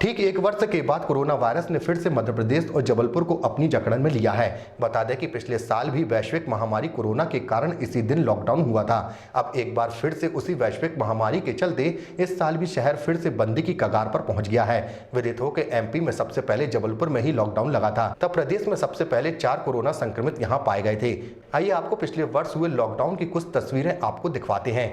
ठीक एक वर्ष के बाद कोरोना वायरस ने फिर से मध्य प्रदेश और जबलपुर को अपनी जकड़ में लिया है। बता दें कि पिछले साल भी वैश्विक महामारी कोरोना के कारण इसी दिन लॉकडाउन हुआ था। अब एक बार फिर से उसी वैश्विक महामारी के चलते इस साल भी शहर फिर से बंदी की कगार पर पहुंच गया है। विदित हो कि एमपी में सबसे पहले जबलपुर में ही लॉकडाउन लगा था। तब प्रदेश में सबसे पहले 4 कोरोना संक्रमित यहाँ पाए गए थे। आइए आपको पिछले वर्ष हुए लॉकडाउन की कुछ तस्वीरें आपको दिखवाते हैं।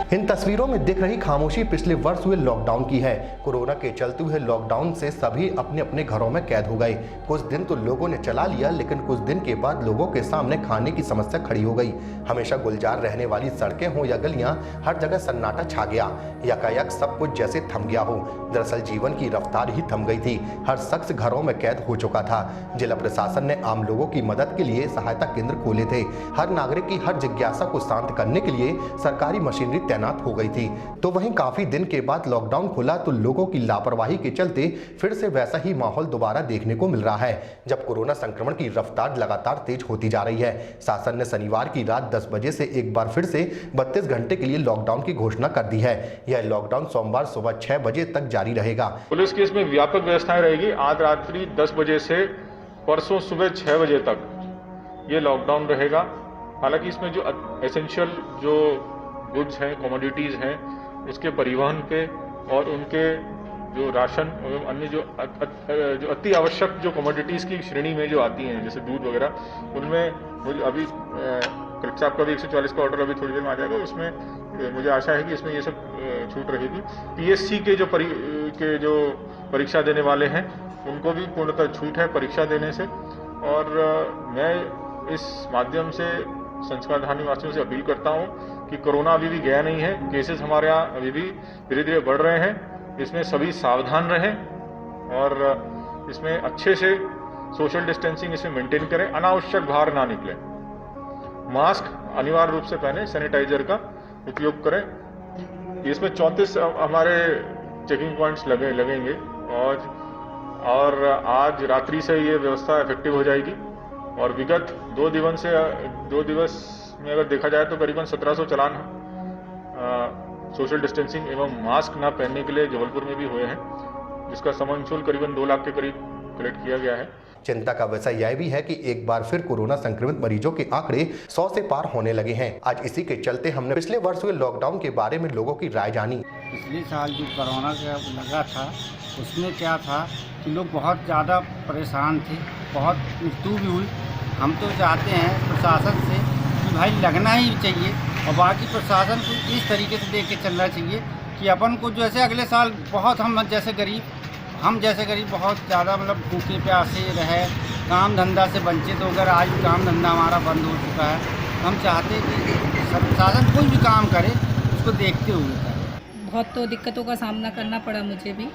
इन तस्वीरों में दिख रही खामोशी पिछले वर्ष हुए लॉकडाउन की है। कोरोना के चलते हुए लॉकडाउन से सभी अपने अपने घरों में कैद हो गए। कुछ दिन तो लोगों ने चला लिया, लेकिन कुछ दिन के बाद लोगों के सामने खाने की समस्या खड़ी हो गई। हमेशा गुलजार रहने वाली सड़कें हों या गलियां, हर जगह सन्नाटा छा गया। यकायक सब कुछ जैसे थम गया हो। दरअसल जीवन की रफ्तार ही थम गई थी। हर शख्स घरों में कैद हो चुका था। जिला प्रशासन ने आम लोगों की मदद के लिए सहायता केंद्र खोले थे। हर नागरिक की हर जिज्ञासा को शांत करने के लिए सरकारी मशीनरी तैनात हो गई थी। तो वहीं काफी दिन के बाद लॉकडाउन खुला तो लोगों की लापरवाही के चलते फिर से वैसा ही माहौल दोबारा देखने को मिल रहा है। जब कोरोना संक्रमण की रफ्तार लगातार तेज होती जा रही है, शासन ने शनिवार की रात 10 बजे से एक बार फिर से 32 घंटे के लिए लॉकडाउन की घोषणा कर दी है। यह लॉकडाउन सोमवार सुबह 6 बजे तक जारी रहेगा। पुलिस की इसमें व्यापक व्यवस्थाएं रहेगी। आज रात्रि 10 बजे से परसों सुबह 6 बजे तक ये लॉकडाउन रहेगा। हालांकि इसमें जो एसेंशियल जो गुड्स हैं, कमोडिटीज हैं, उसके परिवहन पे और उनके जो राशन एवं अन्य जो अति आवश्यक जो कमोडिटीज की श्रेणी में जो आती हैं, जैसे दूध वगैरह, उनमें मुझे अभी कलेक्टर साहब का भी 144 का ऑर्डर अभी थोड़ी देर में आ जाएगा। उसमें मुझे आशा है कि इसमें ये सब छूट रहेगी। पीएससी के जो परीक्षा देने वाले हैं, उनको भी पूर्णतः छूट है परीक्षा देने से। और मैं इस माध्यम से संस्कारधानी वासियों से अपील करता हूं कि कोरोना अभी भी गया नहीं है। केसेस हमारे यहाँ अभी भी धीरे धीरे बढ़ रहे हैं। इसमें सभी सावधान रहें और इसमें अच्छे से सोशल डिस्टेंसिंग इसमें मेंटेन करें। अनावश्यक बाहर ना निकलें। मास्क अनिवार्य रूप से पहने, सैनिटाइजर का उपयोग करें। इसमें 34 हमारे चेकिंग पॉइंट्स लगेंगे और आज रात्रि से ये व्यवस्था इफेक्टिव हो जाएगी। और विगत 2 दिवस में अगर देखा जाए तो करीबन 1700 चालान सोशल डिस्टेंसिंग एवं मास्क न पहनने के लिए जबलपुर में भी हुए हैं, जिसका समन शुल्क करीबन 2 लाख के करीब कलेक्ट किया गया है। चिंता का विषय यह भी है कि एक बार फिर कोरोना संक्रमित मरीजों के आंकड़े 100 से पार होने लगे हैं। आज इसी के चलते हमने पिछले वर्ष हुए लॉकडाउन के बारे में लोगों की राय जानी। पिछले साल जो कोरोना का लगा था, उसमें क्या था कि लोग बहुत ज़्यादा परेशान थे, बहुत मृत्यु भी हुई। हम तो चाहते हैं प्रशासन से कि भाई लगना ही चाहिए और बाकी प्रशासन को इस तरीके से देख के चलना चाहिए कि अपन को जैसे अगले साल बहुत हम जैसे गरीब बहुत ज़्यादा मतलब भूखे प्यासे रहे, काम धंधा से वंचित होकर आज काम धंधा हमारा बंद हो चुका है। हम चाहते हैं कि प्रशासन कोई भी काम करे उसको देखते हुए करे। बहुत तो दिक्कतों का सामना करना पड़ा मुझे भी,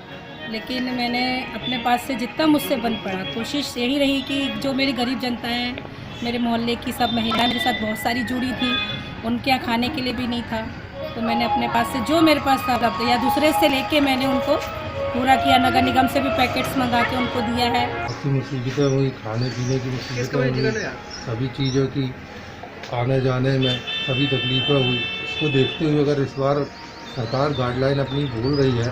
लेकिन मैंने अपने पास से जितना मुझसे बन पड़ा कोशिश यही रही कि जो मेरी गरीब जनता है, मेरे मोहल्ले की सब महिलाएं मेरे साथ बहुत सारी जुड़ी थी, उनके यहाँ खाने के लिए भी नहीं था, तो मैंने अपने पास से जो मेरे पास था या दूसरे से लेके मैंने उनको पूरा किया। नगर निगम से भी पैकेट्स मंगा के उनको दिया है। मुसीबतें हुई, खाने पीने की मुसीबतें हुई, सभी चीज़ों की आने जाने में सभी तकलीफ़ें हुई। इसको देखते हुए अगर इस बार सरकार गाइडलाइन अपनी भूल रही है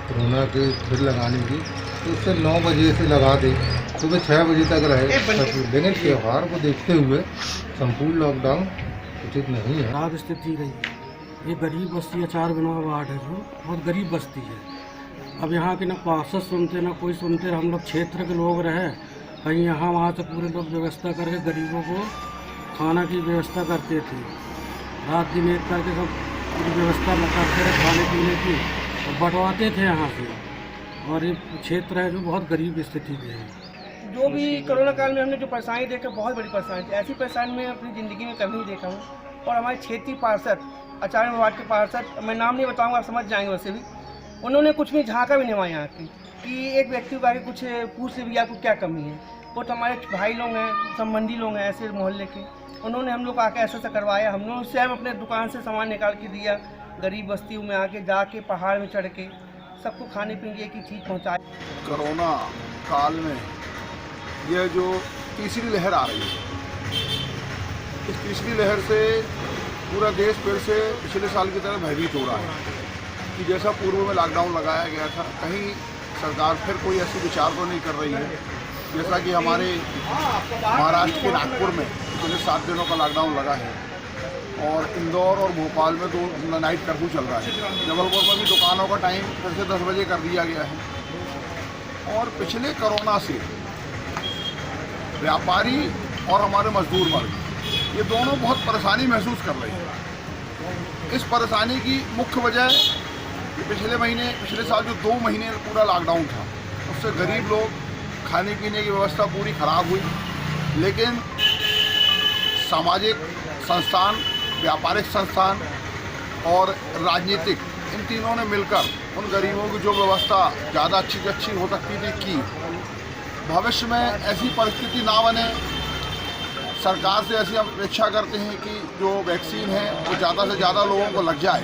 कोरोना के फिर लगाने की, तो उससे 9 बजे से लगा दे, सुबह 6 बजे तक रहे। लेकिन त्यौहार को देखते हुए संपूर्ण लॉकडाउन उचित नहीं है। खराब स्थिति रही। ये गरीब बस्ती है, 4 बिनवा वार्ड है, जो बहुत गरीब बस्ती है। अब यहाँ के ना पार्षद सुनते ना कोई सुनते। हम लोग क्षेत्र के लोग रहे, कहीं यहाँ वहाँ से पूरे लोग व्यवस्था करके गरीबों को खाना की व्यवस्था करते थे। रात दिन एक करके सब पूरी व्यवस्था करते थे खाने पीने की और बंटवाते थे यहाँ से। और ये क्षेत्र है जो बहुत गरीब स्थिति में है। जो भी कोरोना काल में हमने जो परेशानी देखा, बहुत बड़ी परेशानी थी। ऐसी परेशानी मैं अपनी ज़िंदगी में कभी नहीं देखा हूँ। और हमारे क्षेत्रीय पार्षद, आचार्य वार्ड के पार्षद, मैं नाम नहीं बताऊँगा, आप समझ जाएंगे, वैसे भी उन्होंने कुछ भी झाँका भी नहीं हुआ यहाँ की कि एक व्यक्ति को आके कुछ पूछ ले भी आपको क्या कमी है। वो तो हमारे भाई लोग हैं, संबंधी लोग हैं ऐसे मोहल्ले के, उन्होंने हम लोग आके ऐसा करवाया। हम लोग स्वयं अपने दुकान से सामान निकाल के दिया, गरीब बस्तियों में आके जाके पहाड़ में चढ़ के सबको खाने पीने की चीज़ पहुँचाए। कोरोना काल में यह जो तीसरी लहर आ रही है, इस तीसरी लहर से पूरा देश फिर से पिछले साल की तरह भयभीत हो रहा है कि जैसा पूर्व में लॉकडाउन लगाया गया था, कहीं सरकार फिर कोई ऐसी विचार तो नहीं कर रही है। जैसा कि हमारे महाराष्ट्र के नागपुर में पिछले 7 दिनों का लॉकडाउन लगा है और इंदौर और भोपाल में तो नाइट कर्फ्यू चल रहा है। जबलपुर में भी दुकानों का टाइम फिर से 10 बजे कर दिया गया है। और पिछले कोरोना से व्यापारी और हमारे मजदूर वर्ग ये दोनों बहुत परेशानी महसूस कर रहे हैं। इस परेशानी की मुख्य वजह पिछले साल जो 2 महीने पूरा लॉकडाउन था, उससे गरीब लोग खाने पीने की व्यवस्था पूरी खराब हुई। लेकिन सामाजिक संस्थान, व्यापारिक संस्थान और राजनीतिक, इन तीनों ने मिलकर उन गरीबों की जो व्यवस्था ज़्यादा अच्छी से अच्छी हो सकती थी की। भविष्य में ऐसी परिस्थिति ना बने, सरकार से ऐसी हम अपेक्षा करते हैं कि जो वैक्सीन है वो ज़्यादा से ज़्यादा लोगों को लग जाए